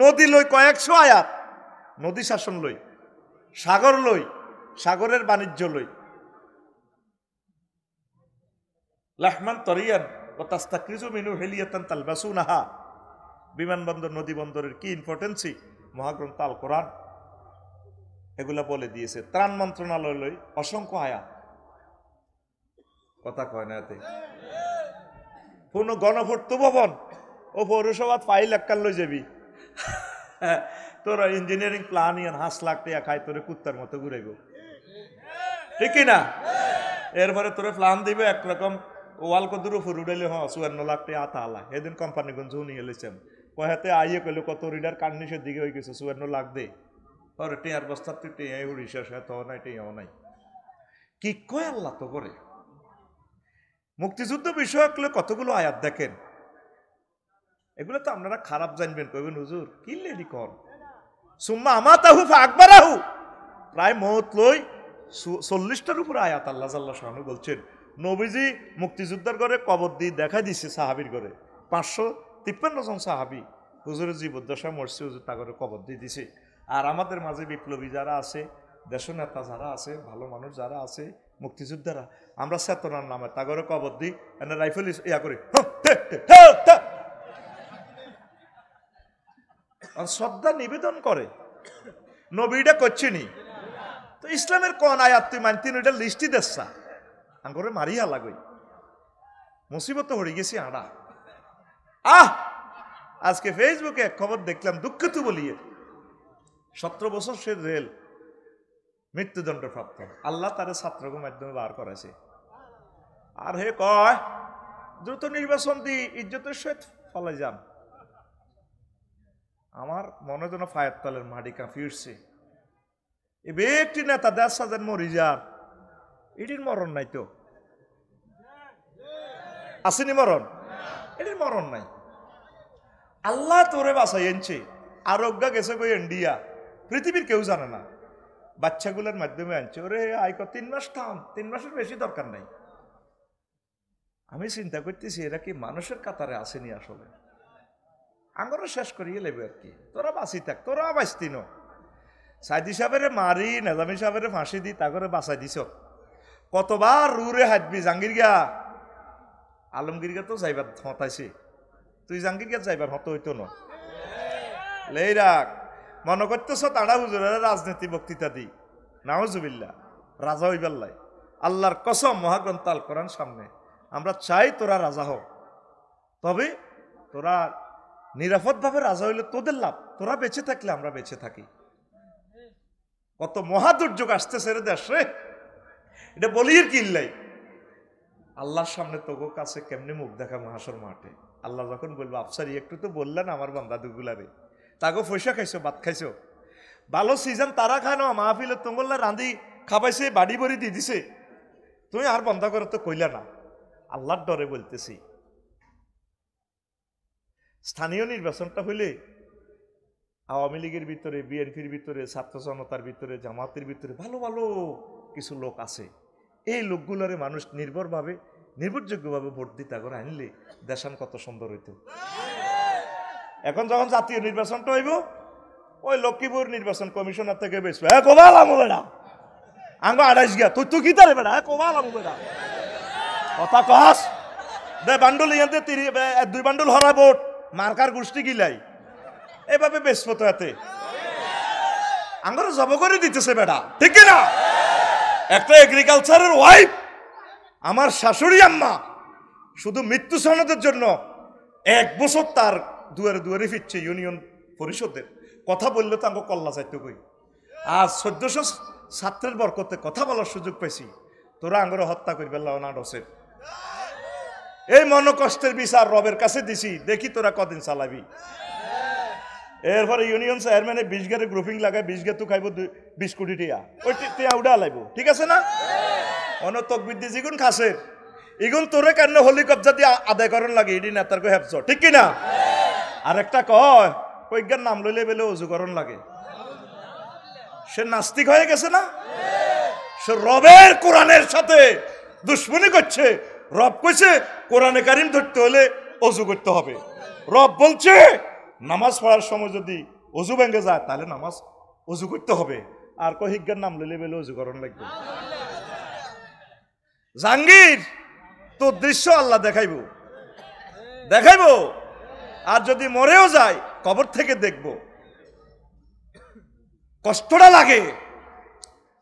নদী লই কয়েকশো আয়াত নদী শাসন লই সাগর লই সাগরের বাণিজ্য লই লাহমান তরিয়ান ও তাস্তাকরিজু মিনু হেলিয়াতান তালবাসুনাহা বিমানবন্দর নদী বন্দরের কি ইম্পর্টেন্সি মহাগ্রন্থ আল কোরআন এগুলা বলে দিয়েছে ত্রাণ মন্ত্রণালয় লই অসংখ্য আয়াত কথা কয় না এতে কোনো গণপূর্ত ভবন ও পৌরসভাত ফাইল এককাল লই যাবি তোরা ইঞ্জিনিয়ারিং প্ল্যান ইয়ান 5 লাখ টাকা খাই তোরে কুত্তার মতো ঘুরাইব ঠিক না এরপরে তোরে প্ল্যান দিবে একরকম ওয়াল কদুর উপর উড়াইলে 54 লাখ টাকা আতা আলা এদিন কোম্পানিগঞ্জ নিয়ে এলেছেন কয়াতে আইয়ে কইলো কত রিডার কান্নিসের দিকে হয়ে গেছে 54 লাখ দে পরে টিয়ার বস্তার তুই টিয়াই উড়িষ্যা সে তো নাই টিয়াও নাই কি কয় আল্লাহ তো করে মুক্তিযুদ্ধ বিষয়ক কতগুলো আয়াত দেখেন এগুলো তো আপনারা খারাপ জানবেন কইবেন হুজুর কি লেডি কর সুম্মা আমাতাহু ফাকবারাহু প্রায় মওত লই 40টার উপর আয়াত আল্লাহ জাল্লাহ শানু বলছেন নবীজি মুক্তিযুদ্ধের ঘরে কবর দিয়ে দেখা দিছে সাহাবীর ঘরে 553 জন সাহাবী হুজুরের জীবদ্দশা মরছে হুজুর তা করে কবর দিয়ে দিছে আর আমাদের মাঝে বিপ্লবী যারা আছে দেশনেতা যারা আছে ভালো মানুষ যারা আছে মুক্তিযোদ্ধারা আমরা চেতনার নামে তা করে কবর দিই এনে রাইফেল ইয়া করি শ্রদ্ধা নিবেদন করে নবীটা করছিনি তো ইসলামের কোন আয়াত তুই মানতি ওইটা লিস্টই দেশা আঙ্গরে মারিয়া লাগই মুসিবত হয়ে গেছি আড়া আজকে ফেসবুকে এক খবর দেখলাম দুঃখিত বলিয়ে 17 বছর সে জেল মৃত্যুদণ্ড প্রাপ্ত আল্লাহ তার ছাত্রকে মাধ্যমে বার করেছে আর হে কয় দ্রুত নির্বাচন দি ইজ্জতের সহিত ফলে যান আমার মনে যেন ফায়ার তলের মাটি কাঁপি উঠছে এ ব্যক্তি নেতা 10,000 মরি যান এটির মরণ নাই তো আসেনি মরণ এটির মরণ নাই আল্লাহ তোরে বাসাই এনছে আরোগ্য গেছে কই ইন্ডিয়া পৃথিবীর কেউ জানে না বাচ্চাগুলোর মাধ্যমে আনছে ওরে আইকো 3 মাস থাম 3 মাসের বেশি দরকার নাই আমি চিন্তা করতেছি এরা কি মানুষের কাতারে আসেনি আসলে আঙ্গরও শেষ করিয়ে লেবে আর কি তোরা বাঁচি থাক তোরা বাঁচতি ন সাইদি সাহেবের মারি নেজামি সাহেবের ফাঁসি দি তা করে বাঁচাই দিছ কতবার রুরে হাঁটবি জাঙ্গির গা আলমগীর গা তো যাইবার হতাইছে তুই জাঙ্গির গা যাইবার হতো হইতো ন লেই রাখ মনে করতেছ তাড়া হুজুরের রাজনীতি বক্তৃতা দি নাউজুবিল্লাহ রাজা হইবার লাই আল্লাহর কসম মহাগ্রন্থ আল কোরআন সামনে আমরা চাই তোরা রাজা হও তবে তোরা নিরাপদভাবে রাজা হইলে তোদের লাভ তোরা বেঁচে থাকলে আমরা বেঁচে থাকি কত মহা দুর্যোগ আসতেছে রে দেশে এটা বলির কিল্লাই আল্লাহর সামনে তোগো কাছে কেমনে মুখ দেখা মহাশর মাঠে আল্লাহ যখন বলবো আফসারি একটু তো বললেন আমার বান্দা দুগুলারে তাগো পয়সা খাইছো ভাত খাইছো ভালো সিজন তারা খানো মাহফিলে তোমলা রাঁধি খাবাইছে বাড়ি বড়ি দিয়ে দিছে তুমি আর বন্ধ করে তো কইলা না আল্লাহর ডরে বলতেছি স্থানীয় নির্বাচনটা হইলে আওয়ামী লীগের ভিতরে বিএনপির ভিতরে ছাত্র জনতার ভিতরে জামাতের ভিতরে ভালো ভালো কিছু লোক আছে এই লোকগুলোরে মানুষ নির্ভরযোগ্যভাবে ভোট দিতে করে আনলে দেশান কত সুন্দর হইতো এখন যখন জাতীয় নির্বাচনটা হইব ওই লক্ষ্মীপুর নির্বাচন কমিশনার থেকে বেশি কোবাল আমো বেড়া আঙ্গ 28 গিয়া তুই কি তারে বেড়া কোবাল আমো বেড়া কথা কস দে বান্ডুল ইয়াতে 2 বান্ডুল হরা ভোট মার্কার গোষ্ঠী গিলাই এভাবে বেসবো তো এতে আঙ্গর জব করে দিতেছে বেড়া ঠিক না একটা এগ্রিকালচারের ওয়াইফ আমার শাশুড়ি আম্মা শুধু মৃত্যু সনদের জন্য 1 বছর তার দুয়ারে দুয়ারে ফিরছে ইউনিয়ন পরিষদের কথা বললে তো আমাকে কল্লা চাইতে কই আজ 1400 ছাত্রের বরকতে কথা বলার সুযোগ পাইছি তোরা আঙ্গরে হত্যা করবে না ডসের এই মনোকষ্টের বিচার রবের কাছে দিছি দেখি তোরা কদিন চালাবি এরপরে ইউনিয়ন চেয়ারম্যানে 20 গারে গ্রুপিং লাগায় 20 গে তো খাইব 20 কোটি টিয়া ওই টিয়া উড়া লাইব ঠিক আছে না অন তকবিদ্দি জিগুন খাসের ইগুন তোরে কেন হলি কবজা দিয়ে আদায় করন লাগে এডি নেতার কো হেফজ ঠিক কি না আরেকটা কয় কইজ্ঞান নাম লইলে বেলে অজুকরণ লাগে সে নাস্তিক হয়ে গেছে না সে রবের কোরআনের সাথে দুশ্মনী করছে রব কইছে কোরআনে কারিম ধরতে হলে অজু করতে হবে রব বলছে নামাজ পড়ার সময় যদি অজু ভেঙে যায় তাহলে নামাজ অজু করতে হবে আর কহিজ্ঞান নাম লইলে বেলে অজুকরণ লাগবে জাহাঙ্গীর তোর দৃশ্য আল্লাহ দেখাইব আর যদি মরেও যায় কবর থেকে দেখব কষ্টটা লাগে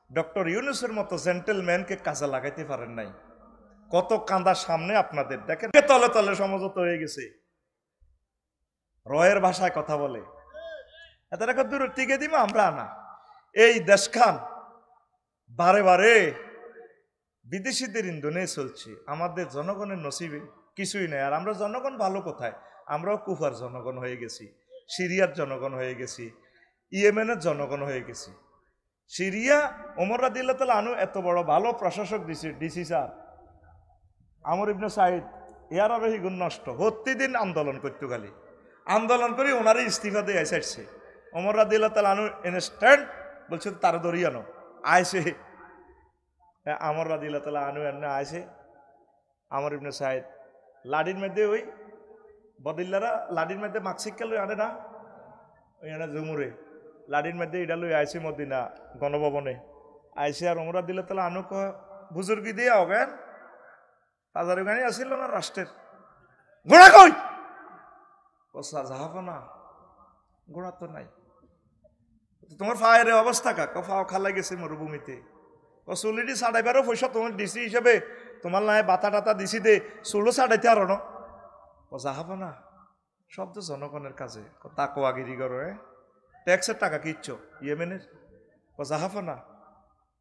ডক্টর ইউনূসের মতো জেন্টেলম্যানকে কাজে লাগাইতে পারেন নাই কত কান্দার সামনে আপনাদের দেখেন, তলে তলে সমঝোতা হয়ে গেছে, রয়ের ভাষায় কথা বলে, এত দূর টিকে দিব আমরা না। এই দেশখান বারে বারে বিদেশিদের ইন্ধনে চলছে, আমাদের জনগণের নসিবে কিছুই নেই। আর আমরা জনগণ ভালো কোথায়, আমরাও কুফার জনগণ হয়ে গেছি, সিরিয়ার জনগণ হয়ে গেছি, ইয়েমেনের জনগণ হয়ে গেছি। সিরিয়া ওমর রাদিয়াল্লাহু তাআলা আনহু এত বড় ভালো প্রশাসক দিছে, ডিসি স্যার আমর ইবনে সাইদ, ইয়ার আরো হিগুন নষ্ট, প্রতিদিন আন্দোলন করতে, খালি আন্দোলন করে ওনারই ইস্তিফা দিয়ে আসছে। ওমর রাদিয়াল্লাহু তাআলা আনহু ইনস্ট্যান্ট বলছে তারা ধরিয়ানো আইসে, আমর রাদিয়াল্লাহু তাআলা আনহু এনে আইসে, আমর ইবনে সাইদ লাডির মধ্যে ওই বদিল্লারা লাডির মধ্যে মাকসিক্কা লই আনে না, ওই আনে জুমুরে লাডির মধ্যে এটা লই আইসে মদিনা গণভবনে আইসে। আর ওমর রাদিয়াল্লাহু তাআলা আনহু কয় বুজুর্গি দিয়ে হবেন হাজার গানি আসিল না রাষ্ট্রের, ঘোড়া কই কসা জাহাফনা, ঘোড়া তো নাই। তোমার ফায়ের অবস্থা কা ফাও খালাই গেছে মরুভূমিতে, চুলিটি ছাড়াইবারও পয়সা তোমার ডিসি হিসেবে তোমার নাই বাতা টাতা দিছি দে, চুলো ছাড়াইতে আরো না জাহাফনা, সব তো জনগণের কাছে তাকোয়াগিরি করো, ট্যাক্সের টাকা কিচ্ছ ইয়েমেনের জাহাফনা,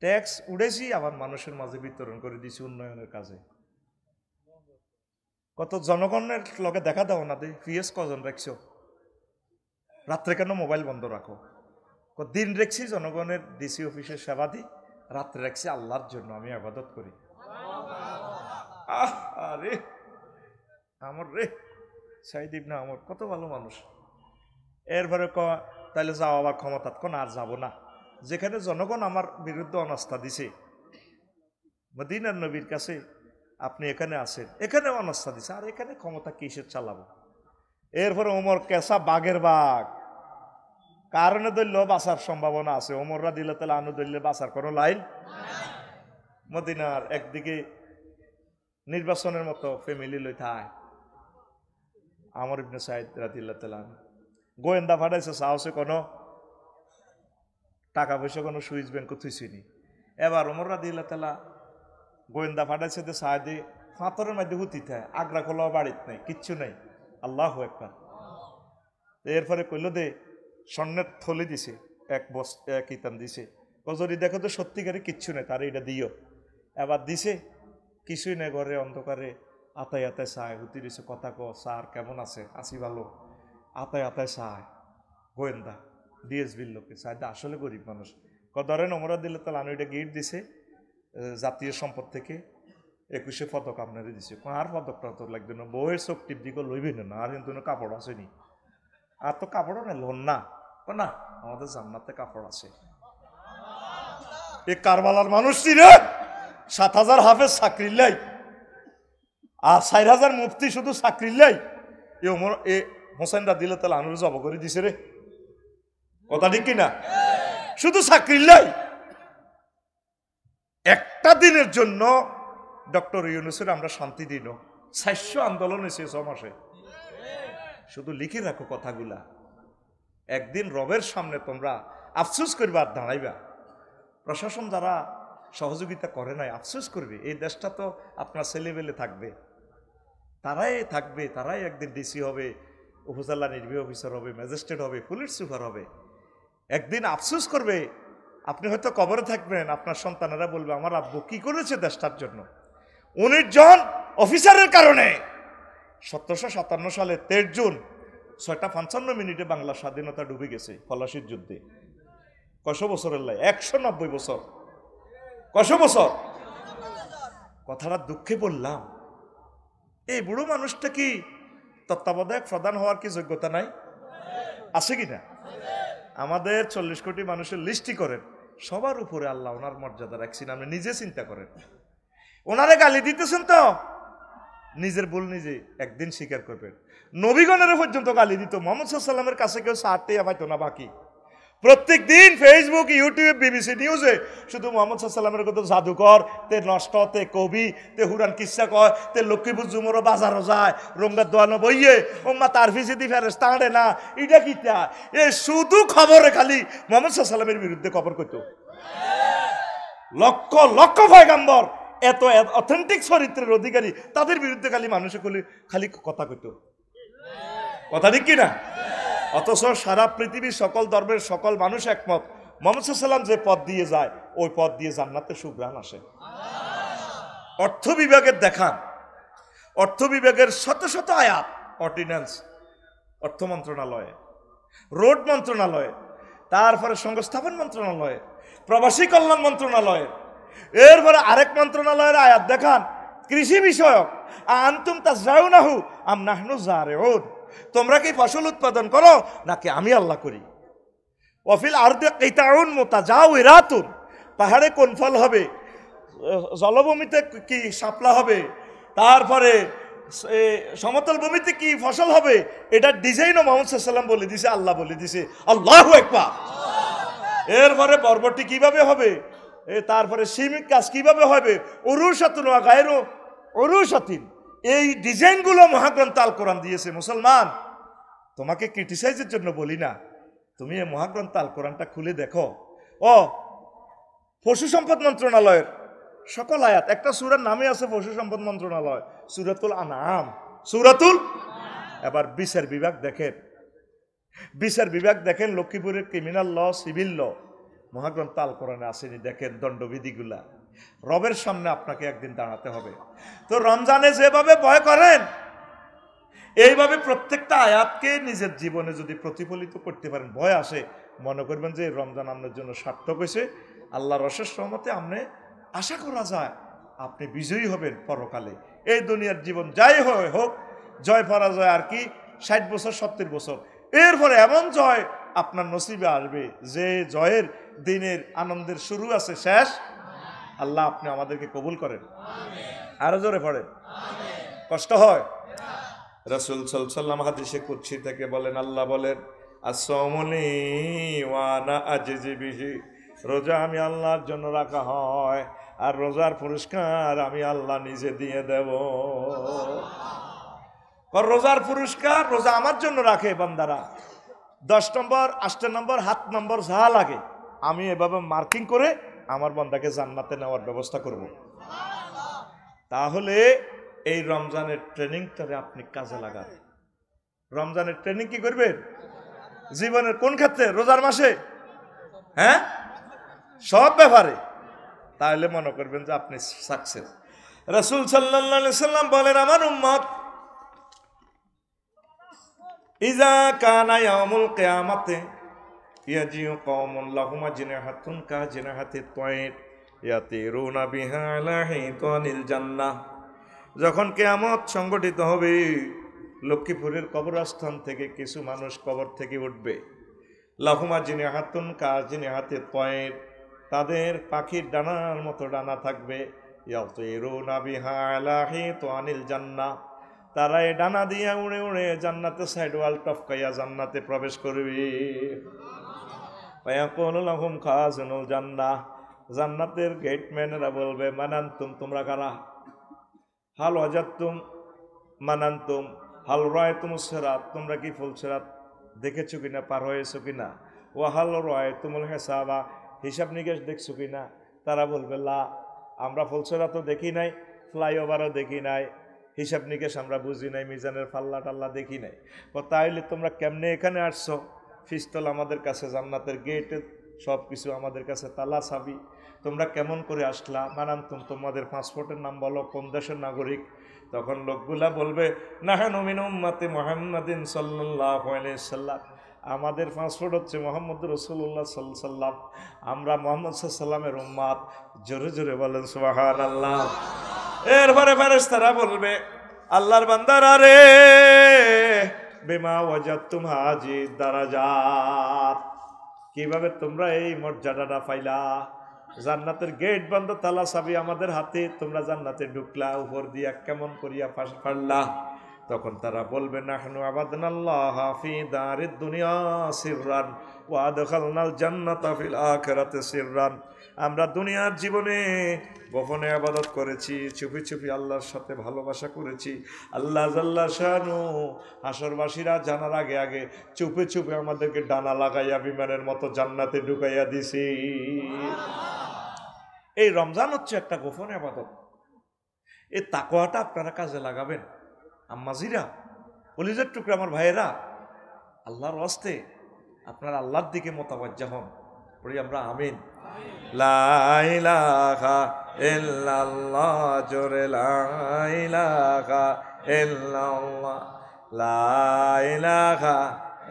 ট্যাক্স উড়েছি আবার মানুষের মাঝে বিতরণ করে দিছি উন্নয়নের কাজে। কত জনগণের লগে দেখা দাও না দে, পিএস কজন রাখছো, রাত্রে কেন মোবাইল বন্ধ রাখো, দিন রেখছি জনগণের ডিসি অফিসের সেবা দিই, রাত্রে রাখছি আল্লাহর জন্য আমি ইবাদত করি। আরে আমর রে সাইদ ইবনে আমর কত ভালো মানুষ। এরপরে তাইলে যাও আবার ক্ষমতা কোন আর যাব না, যেখানে জনগণ আমার বিরুদ্ধে অনাস্থা দিছে, মদিনার নবীর কাছে আপনি এখানে আছেন, এখানে অনাস্থা দিছে, আর এখানে ক্ষমতা কিসের চালাবো। এরপরে ওমর কেসা বাঘের বাঘ, কারণে ধরলেও বাঁচার সম্ভাবনা আছে, ওমর রাদিয়াল্লাহু তাআলা আনহু ধরলে বাঁচার কোনো লাইন। মদিনার একদিকে নির্বাচনের মতো ফ্যামিলি লই থায় আমর ইবনে সাইদ রাদিয়াল্লাহু তাআলা, গোয়েন্দা ফাটাইছে সাহসে কোনো টাকা পয়সা কোনো সুইচ ব্যাংক থুইছিনি। এবার ওমর রাদিয়াল্লাহু তাআলা গোয়েন্দা ফাটাইছে যে সাইদে ফাতরের মধ্যে হুতি থাকে, আগ্রা খোলাও বাড়িতে নাই, কিচ্ছু নাই, আল্লাহু আকবার। এরপরে কইল দে স্বর্ণের থলি দিছে, এক ইতান দিছে, যদি দেখো তো সত্যিকারে কিচ্ছু নেই তার এটা দিও। এবার দিছে কিছুই নেই, ঘরে অন্ধকারে আতায় আতায় চায়, হুতি দিছে কথা ক স্যার কেমন আছে, আসি ভালো, আতায় আতায় চায় গোয়েন্দা ডিএসবির লোকে চায়, আসলে গরিব মানুষ। ধরেন ওমর রাদিয়াল্লাহু তাআলা আনহু এটা গিফট দিছে জাতীয় সম্পদ থেকে 21 পদক আপনারে দিছে, আর পদকটা তো লাগবে না, বউয়ের চোখ টিপ দিকে লইবে না, আর কিন্তু কাপড় আসেনি, আর তো কাপড়ও নেই লোন না, না আমাদের জান্নাতে কাপড় আছে। এই কারবালার মানুষটি রে 7,000 হাফেজ চাকরির লাই, আর 4,000 মুফতি শুধু চাকরির লাই, এ হোসেন রাদিয়াল্লাহু তাআলা আনহু জব করে দিছে রে, কথা ঠিক কিনা, শুধু চাকরির লাই। একটা দিনের জন্য ডক্টর ইউনূসের আমরা শান্তি দিন, 400 আন্দোলন হয়েছে 6 মাসে, শুধু লিখে রাখো কথাগুলা, একদিন রবের সামনে তোমরা আফসোস করবে আর দাঁড়াইবা। প্রশাসন যারা সহযোগিতা করে নাই আফসোস করবে, এই দেশটা তো আপনার ছেলেবেলে থাকবে, তারাই থাকবে, তারাই একদিন ডিসি হবে, উপজেলা নির্বাহী অফিসার হবে, ম্যাজিস্ট্রেট হবে, পুলিশ সুপার হবে, একদিন আফসোস করবে। আপনি হয়তো কবরে থাকবেন, আপনার সন্তানেরা বলবে আমার আব্বু কি করেছে দেশটার জন্য। 19 জন অফিসারের কারণে 1757 সালে 23 জুন 6:55 বাংলা স্বাধীনতা ডুবে গেছে ফলাশির যুদ্ধে। কত বছরের লাই? 190 বছর। কত বছর? কথাটা দুঃখে বললাম, এই বুড়ো মানুষটা কি তত্ত্বাবধায়ক প্রধান হওয়ার কি যোগ্যতা নাই? আছে কিনা? আমাদের 40 কোটি মানুষের লিস্টই করেন, সবার উপরে আল্লাহ ওনার মর্যাদা রাখছেন, আপনি নিজে চিন্তা করেন। ওনারে গালি দিতেছেন তো নিজের ভুল নিজে একদিন স্বীকার করবেন। নবীগণের পর্যন্ত গালি দিত, মুহাম্মদ সাল্লাল্লাহু আলাইহি ওয়াসাল্লামের কাছে কেউ সারতে পাইতো না বাকি। প্রত্যেক দিন ফেসবুক, ইউটিউব, বিবিসি নিউজে শুধু মুহাম্মদ সাল্লাল্লাহু আলাইহি ওয়াসাল্লামের কথা জাদুকর, তে নষ্ট, তে কবি, তে হুরান কিচ্ছা কয়, তে লক্ষ্মীপুর জুমরো বাজারও যায়, রঙ্গার দোয়ানো বইয়ে ওম্মা তার ফিসিদি ফেরেস তাঁড়ে না, এটা কিতা? এ শুধু খবরে খালি মুহাম্মদ সাল্লাল্লাহু আলাইহি ওয়াসাল্লামের বিরুদ্ধে খবর কইতো। লক্ষ লক্ষ পয়গাম্বর এত অথেন্টিক চরিত্রের অধিকারী, তাদের বিরুদ্ধে মানুষে খালি কথা কইত, কথা ঠিক কিনা? অথচ সারা পৃথিবীর সকল ধর্মের সকল মানুষ একমত, মুহাম্মদ সাল্লাল্লাহু আলাইহি ওয়াসাল্লাম যে পথ দিয়ে যায় ওই পথ দিয়ে জান্নাতের সুঘ্রাণ আসে। অর্থ বিভাগের দেখান, অর্থ বিভাগের শত শত আয়াত, অর্ডিন্যান্স অর্থ মন্ত্রণালয়ে, রোড মন্ত্রণালয়ে, তারপরে সংস্থাপন মন্ত্রণালয়ে, প্রবাসী কল্যাণ মন্ত্রণালয়ে, এরপরে আরেক মন্ত্রণালয়ের আয়াত দেখান কৃষি বিষয়ক, আনতুম তাজরাউনাহু আম নাহনু জারিউন, তোমরা কি ফসল উৎপাদন করো নাকি আমি আল্লাহ করি। ওয়াফিল আরদি কিতাউন মুতাজাওয়িরাতুন, পাহাড়ে কোন ফল হবে, জলভূমিতে কি শাপলা হবে, তারপরে সমতল ভূমিতে কি ফসল হবে, এটা ডিজাইনও মুহাম্মদ সাল্লাল্লাহু আলাইহি ওয়াসাল্লাম বলে দিছে, আল্লাহ বলে দিছে। আল্লাহু আকবার। এরপরে বরবটি কিভাবে হবে, তারপরে সিমিক কাজ কিভাবে হবে, উরুশাতুন ওয়া গায়রু উরুশাতিন, এই ডিজাইনগুলো মহাগ্রন্থ আল কোরআন দিয়েছে। মুসলমান, তোমাকে ক্রিটিসাইজের জন্য বলি না, তুমি এই মহাগ্রন্থ আল কোরআনটা খুলে দেখো। ও পশু সম্পদ মন্ত্রণালয়ের সকল আয়াত, একটা সূরার নামে আছে পশু সম্পদ মন্ত্রণালয়, সূরাতুল আনআম, সূরাতুল। এবার বিচার বিভাগ দেখেন, বিচার বিভাগ দেখেন, লক্ষ্মীপুরের ক্রিমিনাল ল, সিভিল ল, মহাগ্রন্থ আল কোরআনে আসেনি। দেখেন দণ্ডবিধিগুলা, রবের সামনে আপনাকে একদিন দাঁড়াতে হবে। তো রমজানে যেভাবে ভয় করেন, এইভাবে প্রত্যেকটা আয়াতকে নিজের জীবনে যদি প্রতিফলিত করতে পারেন, ভয় আসে, মনে করবেন যে রমজান আপনার জন্য সার্থক হয়েছে। আল্লাহর অশেষ রহমতে আপনি আশা করা যায় আপনি বিজয়ী হবেন পরকালে। এই দুনিয়ার জীবন যাই হোক, জয় পরাজয় আর কি 60 বছর 70 বছর, এরপরে এমন জয় আপনার নসিবে আসবে যে জয়ের দিনের আনন্দের শুরু আছে, শেষ। আল্লাহ আপনি আমাদেরকে কবুল করেন, আরো জোরে পড়েন, কষ্ট হয়। রাসূল সাল্লাল্লাহু আলাইহি ওয়াসাল্লাম হাদিসে কুদসি থেকে বলেন, আল্লাহ বলেন, আসসামুনি ওয়া আনা আজজি বিহি, রোজা আমি আল্লাহর জন্য রাখা হয়, আর রোজার পুরস্কার আমি আল্লাহ নিজে দিয়ে দেব। রোজার পুরস্কার রোজা আমার জন্য রাখে বান্দারা, 10 নম্বর 8 নম্বর 7 নম্বর যা লাগে আমি এভাবে মার্কিং করে আমার বান্দাকে জান্নাতে নেওয়ার ব্যবস্থা করব। তাহলে এই রমজানের ট্রেনিংটারে আপনি কাজে লাগান। রমজানের ট্রেনিং কি করবেন জীবনের কোন ক্ষেত্রে? রোজার মাসে, হ্যাঁ, সব ব্যাপারে। তাহলে মনে করবেন যে আপনি সাকসেস। রাসূল সাল্লাল্লাহু আলাইহি সাল্লাম বলেন, আমার উম্মত ইজা কানা ইয়াউমুল কিয়ামাতে ইয়াজিউ কওমুন লাহুম জিনাহাতুন কা জিনাহাতিত তায়র ইয়াতিরুনা বিহা আলা হিতানিল জান্নাহ, যখন কিয়ামত সংগঠিত হবে, লক্ষ্মীপুরের কবরস্থান থেকে কিছু মানুষ কবর থেকে উঠবে, লাহুমা জিনাহাতুন কা জিনাহাতিত তায়র, তাদের পাখির ডানার মতো ডানা থাকবে, ইয়াতিরুনা বিহা আলা হিতানিল জান্নাহ, তারা এই ডানা দিয়ে উড়ে উড়ে জান্নাতে সাইড ওয়াল টপকাইয়া জান্নাতে প্রবেশ করবে। ফায়াকুলু লাহুম খাজিনুল জান্নাহ, জান্নাতের গেটম্যানেরা বলবে, মানান্তুম, তোমরা কারা? হাল ওয়াজাতুম মানান্তুম হাল রায়তুমুস সিরাত, তোমরা কি ফুল সিরাত দেখেছো কিনা, পার হয়েছো কিনা? ওয়া হাল রায়তুমুল হিসাবা, হিসাব নিকেশ দেখছো কিনা? তারা বলবে, লা, আমরা ফুল সিরাতও দেখি নাই, ফ্লাইওভারও দেখি নাই, হিসাব নিকেশ আমরা বুঝি নাই, মিজানের পাল্লা টাল্লা দেখি নাই। তাইলে তোমরা কেমনে এখানে আসছো? পিস্তল আমাদের কাছে, জান্নাতের গেটে সব কিছু আমাদের কাছে, তালা চাবি, তোমরা কেমন করে আসলা? মানান্তুম, তোমাদের পাসপোর্টের নাম বলো, কোন দেশের নাগরিক? তখন লোকগুলা বলবে, নাহানু মিন উম্মতি মুহাম্মাদিন সাল্লাল্লাহু আলাইহি সাল্লাম, আমাদের পাসপোর্ট হচ্ছে মুহাম্মদ রাসূলুল্লাহ সাল্লাল্লাহু আলাইহি সাল্লাম, আমরা মুহাম্মদ সাল্লাল্লাহু আলাইহি সাল্লামের উম্মত। জোরে জোরে বলেন সুবহানাল্লাহ। এরপরে ফেরেশতারা বলবে, আল্লাহর বান্দারা রে, বিমা ওয়াজাদতুম হাজি দারাজাত, কিভাবে তোমরা এই মর্যাদাটা পাইলা? জান্নাতের গেট বন্ধ, তালা চাবি আমাদের হাতে, তোমরা জান্নাতে ঢুকলা, উপর দিয়া কেমন করিয়া পারলা? তখন তারা বলবে, নাহনু আবাদনাল্লাহ ফি দারিদ দুনিয়া সিররান ওয়া আদখালনাল জান্নাতা ফিল আখিরাতি সিররান, আমরা দুনিয়ার জীবনে গোপনে ইবাদত করেছি, চুপি চুপি আল্লাহর সাথে ভালোবাসা করেছি। আল্লাহ জাল্লা শানু হাসরবাসীরা জানার আগে আগে চুপে চুপে আমাদেরকে ডানা লাগাইয়া বিমানের মতো জান্নাতে ঢুকাইয়া দিছি। এই রমজান হচ্ছে একটা গোপন ইবাদত। এই তাকওয়াটা আপনারা কাজে লাগাবেন। আম্মাজিরা, কলিজার টুকরা আমার ভাইয়েরা, আল্লাহর ওয়াস্তে আপনারা আল্লাহর দিকে মোতাবাজ্জা হন। পড়ি আমরা আমিন। লা ইলাহা ইল্লাল্লাহ, জোরে লা ইলাহা ইল্লাল্লাহ, লা ইলাহা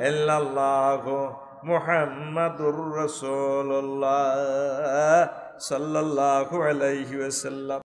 ইল্লাল্লাহু মুহাম্মাদুর রাসূলুল্লাহ সাল্লাল্লাহু আলাইহি ওয়াসাল্লাম।